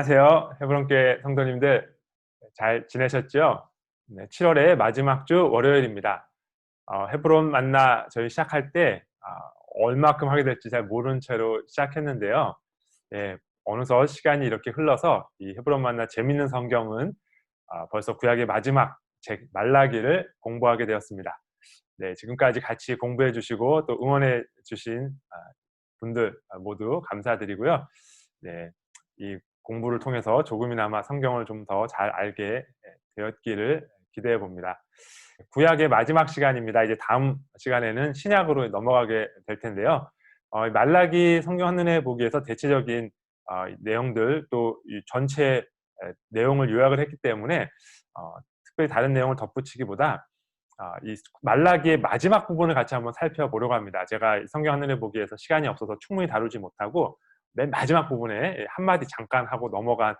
안녕하세요. 헤브론교회 성도님들 잘 지내셨죠? 네, 7월의 마지막 주 월요일입니다. 헤브론 만나 저희 시작할 때 얼마큼 하게 될지 잘 모르는 채로 시작했는데요. 예, 어느덧 시간이 이렇게 흘러서 이 헤브론 만나 재밌는 성경은 벌써 구약의 마지막 책 말라기를 공부하게 되었습니다. 네, 지금까지 같이 공부해 주시고 또 응원해 주신 분들 모두 감사드리고요. 네, 이 공부를 통해서 조금이나마 성경을 좀 더 잘 알게 되었기를 기대해 봅니다. 구약의 마지막 시간입니다. 이제 다음 시간에는 신약으로 넘어가게 될 텐데요. 말라기 성경 한눈에 보기에서 대체적인 내용들 또 이 전체 내용을 요약을 했기 때문에 특별히 다른 내용을 덧붙이기보다 이 말라기의 마지막 부분을 같이 한번 살펴보려고 합니다. 제가 성경 한눈에 보기에서 시간이 없어서 충분히 다루지 못하고 맨 마지막 부분에 한마디 잠깐 하고 넘어간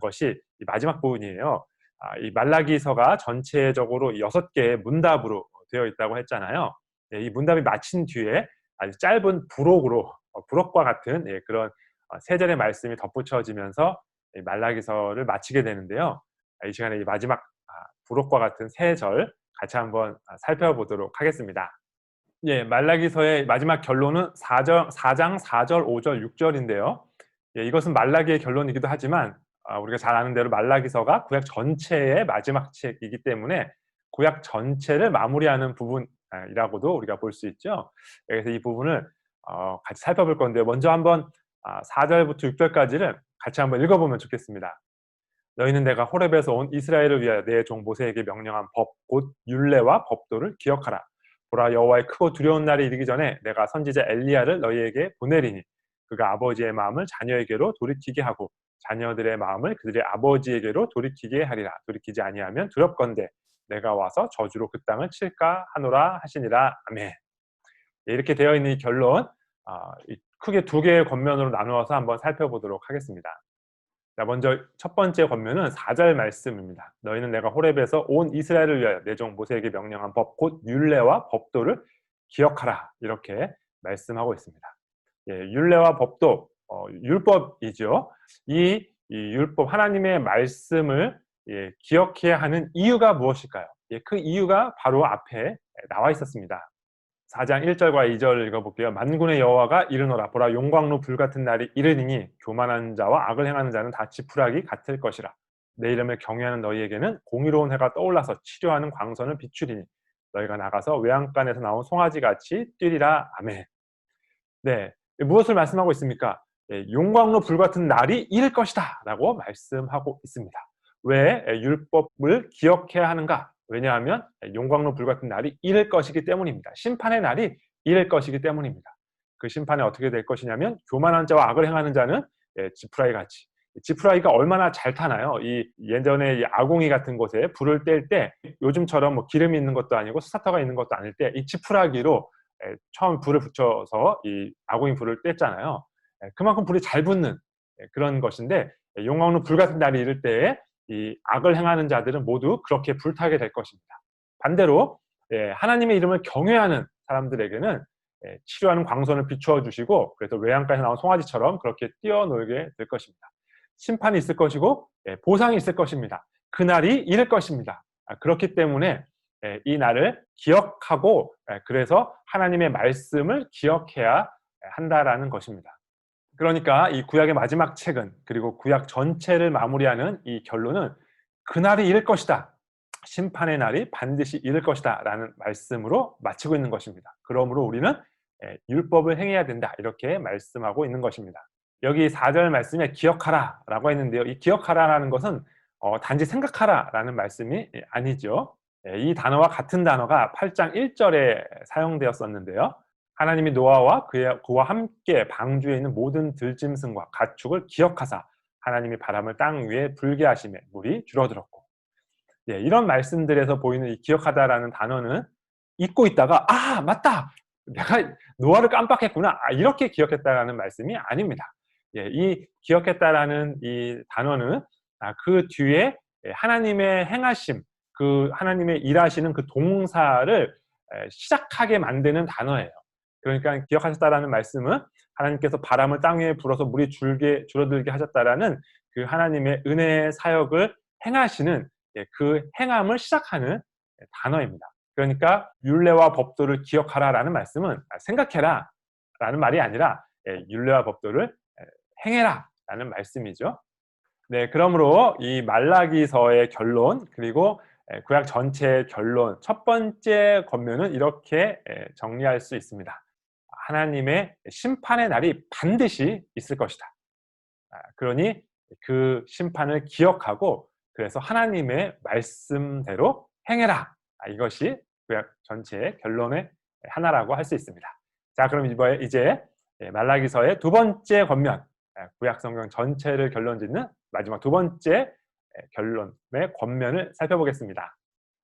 것이 이 마지막 부분이에요. 이 말라기서가 전체적으로 6개의 문답으로 되어 있다고 했잖아요. 이 문답이 마친 뒤에 아주 짧은 부록으로 부록과 같은 그런 3절의 말씀이 덧붙여지면서 말라기서를 마치게 되는데요. 이 시간에 이 마지막 부록과 같은 3절 같이 한번 살펴보도록 하겠습니다. 예, 말라기서의 마지막 결론은 4장 4절, 5절, 6절인데요. 예, 이것은 말라기의 결론이기도 하지만 우리가 잘 아는 대로 말라기서가 구약 전체의 마지막 책이기 때문에 구약 전체를 마무리하는 부분이라고도 우리가 볼 수 있죠. 그래서 이 부분을 같이 살펴볼 건데요. 먼저 한번 4절부터 6절까지를 같이 한번 읽어보면 좋겠습니다. 너희는 내가 호렙에서 온 이스라엘을 위하여 내 종 모세에게 명령한 법 곧 율례와 법도를 기억하라. 보라, 여호와의 크고 두려운 날이 이르기 전에 내가 선지자 엘리야를 너희에게 보내리니 그가 아버지의 마음을 자녀에게로 돌이키게 하고 자녀들의 마음을 그들의 아버지에게로 돌이키게 하리라. 돌이키지 아니하면 두렵건대 내가 와서 저주로 그 땅을 칠까 하노라 하시니라. 아멘. 이렇게 되어 있는 이 결론 크게 2개의 권면으로 나누어서 한번 살펴보도록 하겠습니다. 자, 먼저 첫 번째 권면은 4절 말씀입니다. 너희는 내가 호렙에서 온 이스라엘을 위하여 내 종 모세에게 명령한 법 곧 율례와 법도를 기억하라. 이렇게 말씀하고 있습니다. 예, 율례와 법도 율법이죠. 이 율법 하나님의 말씀을 기억해야 하는 이유가 무엇일까요? 그 이유가 바로 앞에 나와 있었습니다. 4장 1절과 2절을 읽어볼게요. 만군의 여호와가 이르노라. 보라, 용광로 불같은 날이 이르니니 교만한 자와 악을 행하는 자는 다 지푸라기 같을 것이라. 내 이름을 경외하는 너희에게는 공의로운 해가 떠올라서 치료하는 광선을 비추리니 너희가 나가서 외양간에서 나온 송아지같이 뛰리라. 아멘. 네, 무엇을 말씀하고 있습니까? 용광로 불같은 날이 이를 것이다 라고 말씀하고 있습니다. 왜 율법을 기억해야 하는가? 왜냐하면 용광로 불같은 날이 이를 것이기 때문입니다. 심판의 날이 이를 것이기 때문입니다. 그 심판이 어떻게 될 것이냐면 교만한 자와 악을 행하는 자는 지푸라기 같이, 지푸라기가 얼마나 잘 타나요? 이 예전에 이 아궁이 같은 곳에 불을 뗄 때 요즘처럼 뭐 기름이 있는 것도 아니고 스타터가 있는 것도 아닐 때 이 지푸라기로 처음 불을 붙여서 이 아궁이 불을 뗐잖아요. 그만큼 불이 잘 붙는 그런 것인데 용광로 불같은 날이 이를 때에 이 악을 행하는 자들은 모두 그렇게 불타게 될 것입니다. 반대로 하나님의 이름을 경외하는 사람들에게는 치료하는 광선을 비추어 주시고 그래서 외양간에 나온 송아지처럼 그렇게 뛰어놀게 될 것입니다. 심판이 있을 것이고 보상이 있을 것입니다. 그날이 이를 것입니다. 그렇기 때문에 이 날을 기억하고 그래서 하나님의 말씀을 기억해야 한다라는 것입니다. 그러니까 이 구약의 마지막 책은 그리고 구약 전체를 마무리하는 이 결론은 그날이 이를 것이다. 심판의 날이 반드시 이를 것이다 라는 말씀으로 마치고 있는 것입니다. 그러므로 우리는 율법을 행해야 된다 이렇게 말씀하고 있는 것입니다. 여기 4절 말씀에 기억하라 라고 했는데요. 이 기억하라라는 것은 단지 생각하라 라는 말씀이 아니죠. 이 단어와 같은 단어가 8장 1절에 사용되었었는데요. 하나님이 노아와 그와 함께 방주에 있는 모든 들짐승과 가축을 기억하사 하나님이 바람을 땅 위에 불게 하시매 물이 줄어들었고, 이런 말씀들에서 보이는 이 기억하다라는 단어는 잊고 있다가 맞다! 내가 노아를 깜빡했구나. 이렇게 기억했다라는 말씀이 아닙니다. 이 기억했다라는 이 단어는 그 뒤에 하나님의 행하심, 그 하나님의 일하시는 그 동사를 시작하게 만드는 단어예요. 그러니까 기억하셨다라는 말씀은 하나님께서 바람을 땅 위에 불어서 물이 줄어들게 하셨다라는 그 하나님의 은혜의 사역을 행하시는 그 행함을 시작하는 단어입니다. 그러니까 율례와 법도를 기억하라라는 말씀은 생각해라 라는 말이 아니라 율례와 법도를 행해라 라는 말씀이죠. 네, 그러므로 이 말라기서의 결론 그리고 구약 전체의 결론 첫 번째 권면은 이렇게 정리할 수 있습니다. 하나님의 심판의 날이 반드시 있을 것이다. 그러니 그 심판을 기억하고 그래서 하나님의 말씀대로 행해라. 이것이 구약 전체의 결론의 하나라고 할 수 있습니다. 자, 그럼 이제 말라기서의 두 번째 권면, 구약 성경 전체를 결론짓는 마지막 두 번째 결론의 권면을 살펴보겠습니다.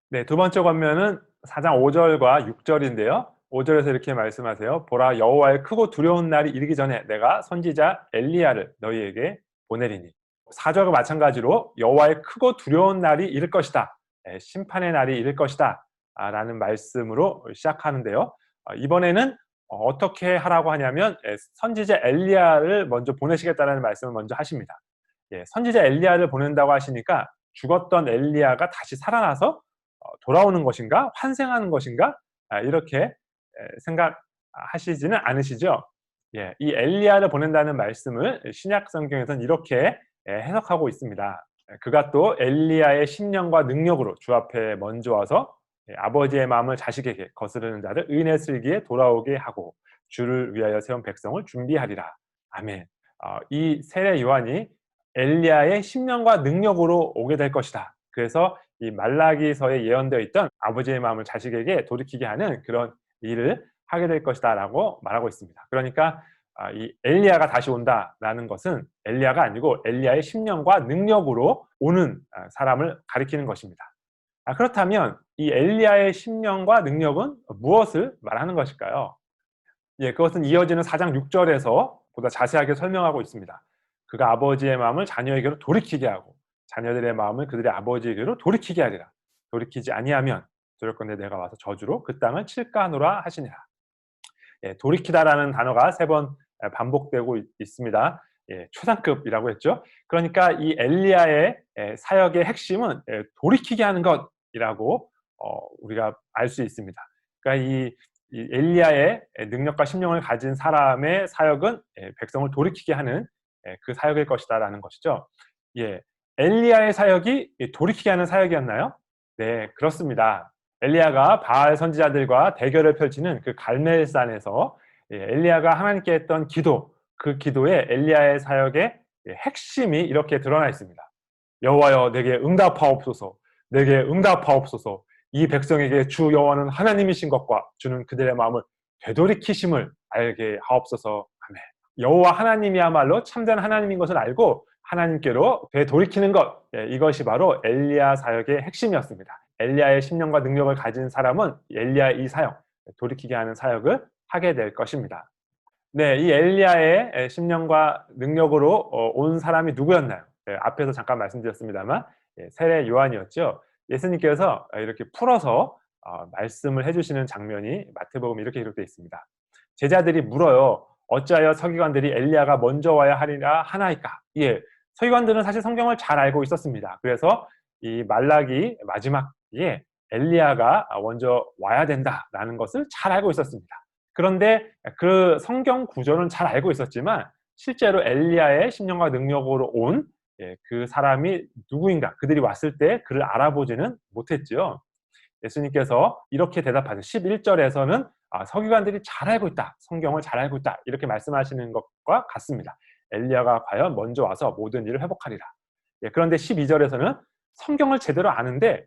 네, 두 번째 권면은 4장 5절과 6절인데요. 5절에서 이렇게 말씀하세요. 보라, 여호와의 크고 두려운 날이 이르기 전에 내가 선지자 엘리야를 너희에게 보내리니. 4절과 마찬가지로 여호와의 크고 두려운 날이 이를 것이다. 심판의 날이 이를 것이다. 라는 말씀으로 시작하는데요. 이번에는 어떻게 하라고 하냐면 선지자 엘리야를 먼저 보내시겠다는 말씀을 먼저 하십니다. 선지자 엘리야를 보낸다고 하시니까 죽었던 엘리야가 다시 살아나서 돌아오는 것인가? 환생하는 것인가? 이렇게 생각하시지는 않으시죠? 이 엘리야를 보낸다는 말씀을 신약 성경에서는 이렇게 해석하고 있습니다. 그가 또 엘리야의 신령과 능력으로 주 앞에 먼저 와서 아버지의 마음을 자식에게 거스르는 자를 의인의 슬기에 돌아오게 하고 주를 위하여 세운 백성을 준비하리라. 아멘. 이 세례 요한이 엘리야의 신령과 능력으로 오게 될 것이다. 그래서 이 말라기서에 예언되어 있던 아버지의 마음을 자식에게 돌이키게 하는 그런 일을 하게 될 것이다 라고 말하고 있습니다. 그러니까 이 엘리야가 다시 온다라는 것은 엘리야가 아니고 엘리야의 심령과 능력으로 오는 사람을 가리키는 것입니다. 그렇다면 이 엘리야의 심령과 능력은 무엇을 말하는 것일까요? 그것은 이어지는 4장 6절에서 보다 자세하게 설명하고 있습니다. 그가 아버지의 마음을 자녀에게로 돌이키게 하고 자녀들의 마음을 그들의 아버지에게로 돌이키게 하리라. 돌이키지 아니하면 두렵건대 내가 와서 저주로 그 땅을 칠까 하노라 하시니라. 돌이키다라는 단어가 3번 반복되고 있습니다. 초상급이라고 했죠. 그러니까 이 엘리야의 사역의 핵심은 돌이키게 하는 것이라고 우리가 알 수 있습니다. 그러니까 이 엘리야의 능력과 심령을 가진 사람의 사역은 백성을 돌이키게 하는 그 사역일 것이다라는 것이죠. 엘리야의 사역이 돌이키게 하는 사역이었나요? 네, 그렇습니다. 엘리야가 바알 선지자들과 대결을 펼치는 그 갈멜산에서 엘리야가 하나님께 했던 기도, 그 기도에 엘리야의 사역의 핵심이 이렇게 드러나 있습니다. 여호와여 내게 응답하옵소서, 내게 응답하옵소서. 이 백성에게 주 여호와는 하나님이신 것과 주는 그들의 마음을 되돌이키심을 알게 하옵소서. 아멘. 여호와 하나님이야말로 참된 하나님인 것을 알고 하나님께로 되돌이키는 것, 이것이 바로 엘리야 사역의 핵심이었습니다. 엘리야의 심령과 능력을 가진 사람은 엘리야의 이 사역, 돌이키게 하는 사역을 하게 될 것입니다. 네, 이 엘리야의 심령과 능력으로 온 사람이 누구였나요? 앞에서 잠깐 말씀드렸습니다만 세례 요한이었죠. 예수님께서 이렇게 풀어서 말씀을 해주시는 장면이 마태복음에 이렇게 기록되어 있습니다. 제자들이 물어요. 어찌하여 서기관들이 엘리야가 먼저 와야 하리라 하나이까? 서기관들은 사실 성경을 잘 알고 있었습니다. 그래서 이 말라기 마지막에 엘리야가 먼저 와야 된다라는 것을 잘 알고 있었습니다. 그런데 그 성경 구조는 잘 알고 있었지만 실제로 엘리야의 심령과 능력으로 온 그 사람이 누구인가, 그들이 왔을 때 그를 알아보지는 못했죠. 예수님께서 이렇게 대답하죠. 11절에서는 서기관들이 잘 알고 있다, 성경을 잘 알고 있다, 이렇게 말씀하시는 것과 같습니다. 엘리야가 과연 먼저 와서 모든 일을 회복하리라. 그런데 12절에서는 성경을 제대로 아는데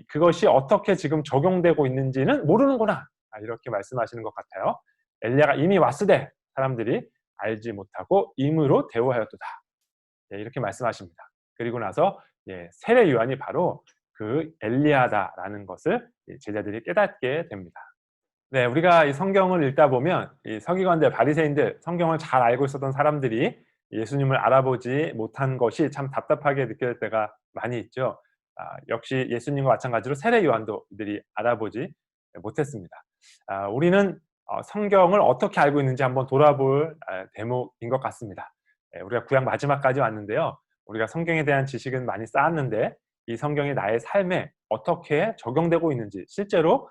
그것이 어떻게 지금 적용되고 있는지는 모르는구나, 이렇게 말씀하시는 것 같아요. 엘리야가 이미 왔으되 사람들이 알지 못하고 임으로 대우하였도다, 이렇게 말씀하십니다. 그리고 나서 세례 요한이 바로 그 엘리야다라는 것을 제자들이 깨닫게 됩니다. 네, 우리가 이 성경을 읽다 보면 이 서기관들, 바리새인들, 성경을 잘 알고 있었던 사람들이 예수님을 알아보지 못한 것이 참 답답하게 느껴질 때가 많이 있죠. 역시 예수님과 마찬가지로 세례 요한도 이들이 알아보지 못했습니다. 우리는 성경을 어떻게 알고 있는지 한번 돌아볼 대목인 것 같습니다. 우리가 구약 마지막까지 왔는데요. 우리가 성경에 대한 지식은 많이 쌓았는데 이 성경이 나의 삶에 어떻게 적용되고 있는지, 실제로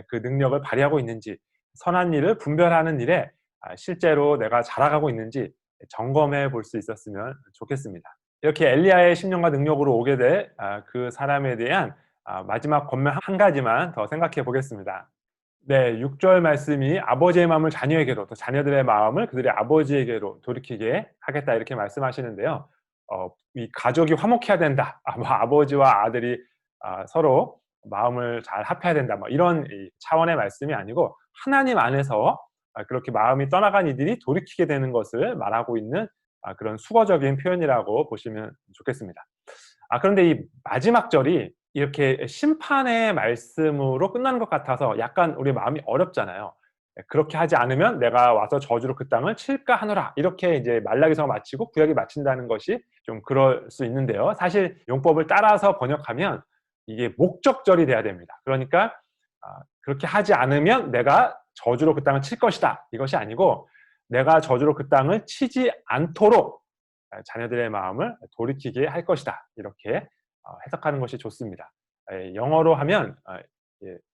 그 능력을 발휘하고 있는지, 선한 일을 분별하는 일에 실제로 내가 자라가고 있는지 점검해 볼 수 있었으면 좋겠습니다. 이렇게 엘리야의 심령과 능력으로 오게 될 그 사람에 대한 마지막 권면 한 가지만 더 생각해 보겠습니다. 네, 6절 말씀이 아버지의 마음을 자녀에게로, 또 자녀들의 마음을 그들의 아버지에게로 돌이키게 하겠다, 이렇게 말씀하시는데요. 이 가족이 화목해야 된다. 뭐 아버지와 아들이 서로 마음을 잘 합해야 된다. 뭐 이런 이 차원의 말씀이 아니고 하나님 안에서 그렇게 마음이 떠나간 이들이 돌이키게 되는 것을 말하고 있는 그런 수거적인 표현이라고 보시면 좋겠습니다. 그런데 이 마지막 절이 이렇게 심판의 말씀으로 끝나는 것 같아서 약간 우리 마음이 어렵잖아요. 그렇게 하지 않으면 내가 와서 저주로 그 땅을 칠까 하노라, 이렇게 이제 말라기서가 마치고 구약이 마친다는 것이 좀 그럴 수 있는데요. 사실 용법을 따라서 번역하면 이게 목적절이 돼야 됩니다. 그러니까 그렇게 하지 않으면 내가 저주로 그 땅을 칠 것이다, 이것이 아니고 내가 저주로 그 땅을 치지 않도록 자녀들의 마음을 돌이키게 할 것이다, 이렇게 해석하는 것이 좋습니다. 영어로 하면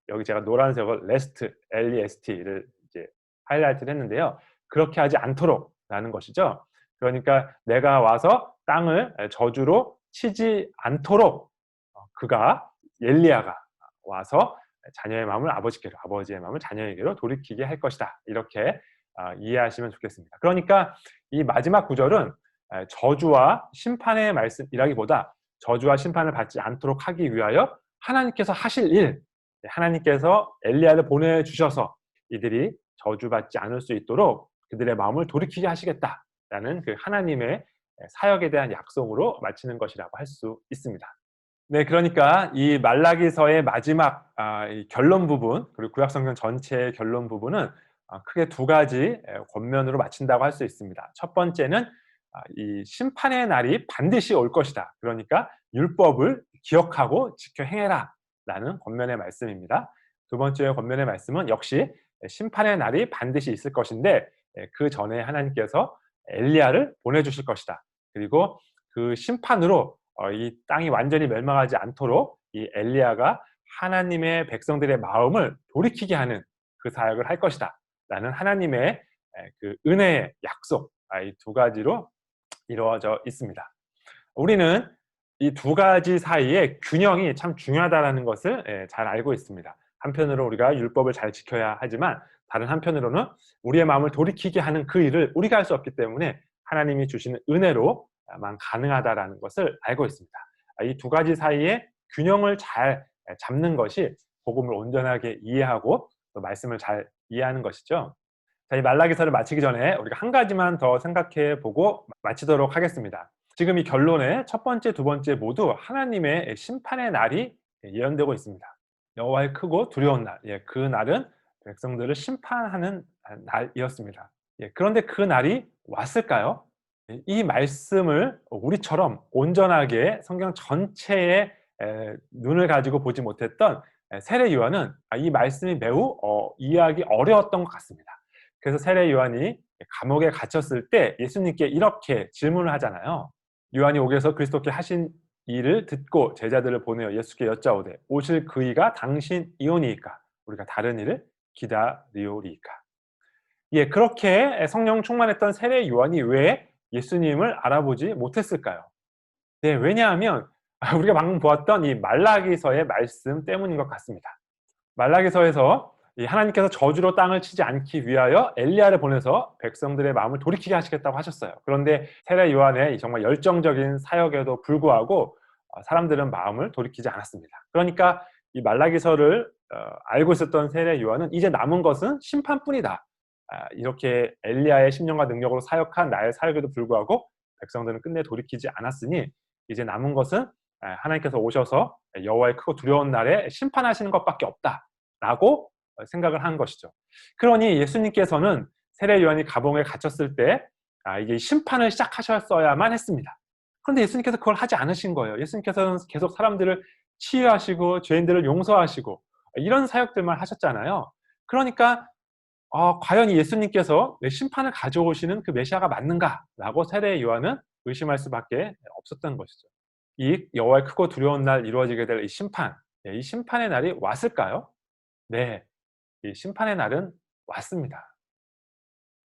여기 제가 노란색을 rest, L-E-S-T를 이제 하이라이트를 했는데요. 그렇게 하지 않도록라는 것이죠. 그러니까 내가 와서 땅을 저주로 치지 않도록 그가, 엘리야가 와서 자녀의 마음을 아버지께로, 아버지의 마음을 자녀에게로 돌이키게 할 것이다, 이렇게 이해하시면 좋겠습니다. 그러니까 이 마지막 구절은 저주와 심판의 말씀이라기보다 저주와 심판을 받지 않도록 하기 위하여 하나님께서 하실 일, 하나님께서 엘리야를 보내주셔서 이들이 저주받지 않을 수 있도록 그들의 마음을 돌이키게 하시겠다라는 그 하나님의 사역에 대한 약속으로 마치는 것이라고 할 수 있습니다. 네, 그러니까 이 말라기서의 마지막 이 결론 부분, 그리고 구약성경 전체의 결론 부분은 크게 두 가지 권면으로 마친다고 할 수 있습니다. 첫 번째는 이 심판의 날이 반드시 올 것이다. 그러니까 율법을 기억하고 지켜 행해라 라는 권면의 말씀입니다. 두 번째 권면의 말씀은 역시 심판의 날이 반드시 있을 것인데 그 전에 하나님께서 엘리야를 보내주실 것이다. 그리고 그 심판으로 이 땅이 완전히 멸망하지 않도록 이 엘리야가 하나님의 백성들의 마음을 돌이키게 하는 그 사역을 할 것이다 라는 하나님의 그 은혜의 약속, 이 두 가지로 이루어져 있습니다. 우리는 이 두 가지 사이의 균형이 참 중요하다는 것을 잘 알고 있습니다. 한편으로 우리가 율법을 잘 지켜야 하지만 다른 한편으로는 우리의 마음을 돌이키게 하는 그 일을 우리가 할 수 없기 때문에 하나님이 주시는 은혜로만 가능하다는 것을 알고 있습니다. 이 두 가지 사이의 균형을 잘 잡는 것이 복음을 온전하게 이해하고 또 말씀을 잘 이해하는 것이죠. 자, 이 말라기서를 마치기 전에 우리가 한 가지만 더 생각해 보고 마치도록 하겠습니다. 지금 이 결론의 첫 번째, 두 번째 모두 하나님의 심판의 날이 예언되고 있습니다. 여호와의 크고 두려운 날, 그 날은 백성들을 심판하는 날이었습니다. 그런데 그 날이 왔을까요? 이 말씀을 우리처럼 온전하게 성경 전체에 눈을 가지고 보지 못했던 세례 요한은 이 말씀이 매우 이해하기 어려웠던 것 같습니다. 그래서 세례 요한이 감옥에 갇혔을 때 예수님께 이렇게 질문을 하잖아요. 요한이 옥에서 그리스도께 하신 일을 듣고 제자들을 보내어 예수께 여짜오되 오실 그이가 당신이오니이까 우리가 다른 일을 기다리오리이까. 그렇게 성령 충만했던 세례 요한이 왜 예수님을 알아보지 못했을까요? 네, 왜냐하면 우리가 방금 보았던 이 말라기서의 말씀 때문인 것 같습니다. 말라기서에서 하나님께서 저주로 땅을 치지 않기 위하여 엘리야를 보내서 백성들의 마음을 돌이키게 하시겠다고 하셨어요. 그런데 세례 요한의 정말 열정적인 사역에도 불구하고 사람들은 마음을 돌이키지 않았습니다. 그러니까 이 말라기서를 알고 있었던 세례 요한은 이제 남은 것은 심판뿐이다. 이렇게 엘리야의 심령과 능력으로 사역한 나의 사역에도 불구하고 백성들은 끝내 돌이키지 않았으니 이제 남은 것은 하나님께서 오셔서 여호와의 크고 두려운 날에 심판하시는 것밖에 없다라고 생각을 한 것이죠. 그러니 예수님께서는 세례 요한이 감옥에 갇혔을 때 이게 심판을 시작하셨어야만 했습니다. 그런데 예수님께서 그걸 하지 않으신 거예요. 예수님께서는 계속 사람들을 치유하시고 죄인들을 용서하시고 이런 사역들만 하셨잖아요. 그러니까 과연 예수님께서 심판을 가져오시는 그 메시아가 맞는가라고 세례 요한은 의심할 수밖에 없었던 것이죠. 이 여호와의 크고 두려운 날 이루어지게 될 이 심판, 이 심판의 날이 왔을까요? 네, 이 심판의 날은 왔습니다.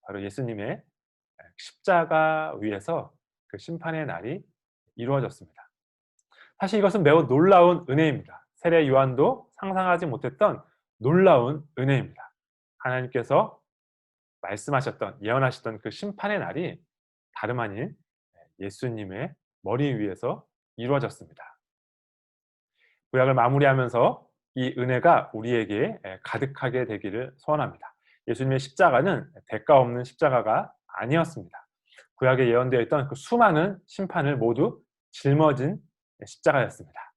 바로 예수님의 십자가 위에서 그 심판의 날이 이루어졌습니다. 사실 이것은 매우 놀라운 은혜입니다. 세례 요한도 상상하지 못했던 놀라운 은혜입니다. 하나님께서 말씀하셨던, 예언하셨던 그 심판의 날이 다름 아닌 예수님의 머리 위에서 이루어졌습니다. 구약을 마무리하면서 이 은혜가 우리에게 가득하게 되기를 소원합니다. 예수님의 십자가는 대가 없는 십자가가 아니었습니다. 구약에 예언되어 있던 그 수많은 심판을 모두 짊어진 십자가였습니다.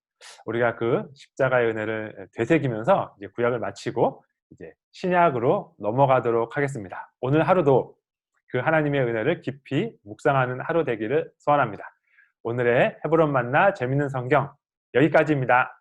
우리가 그 십자가의 은혜를 되새기면서 이제 구약을 마치고 이제 신약으로 넘어가도록 하겠습니다. 오늘 하루도 그 하나님의 은혜를 깊이 묵상하는 하루 되기를 소원합니다. 오늘의 헤브론 만나 재밌는 성경 여기까지입니다.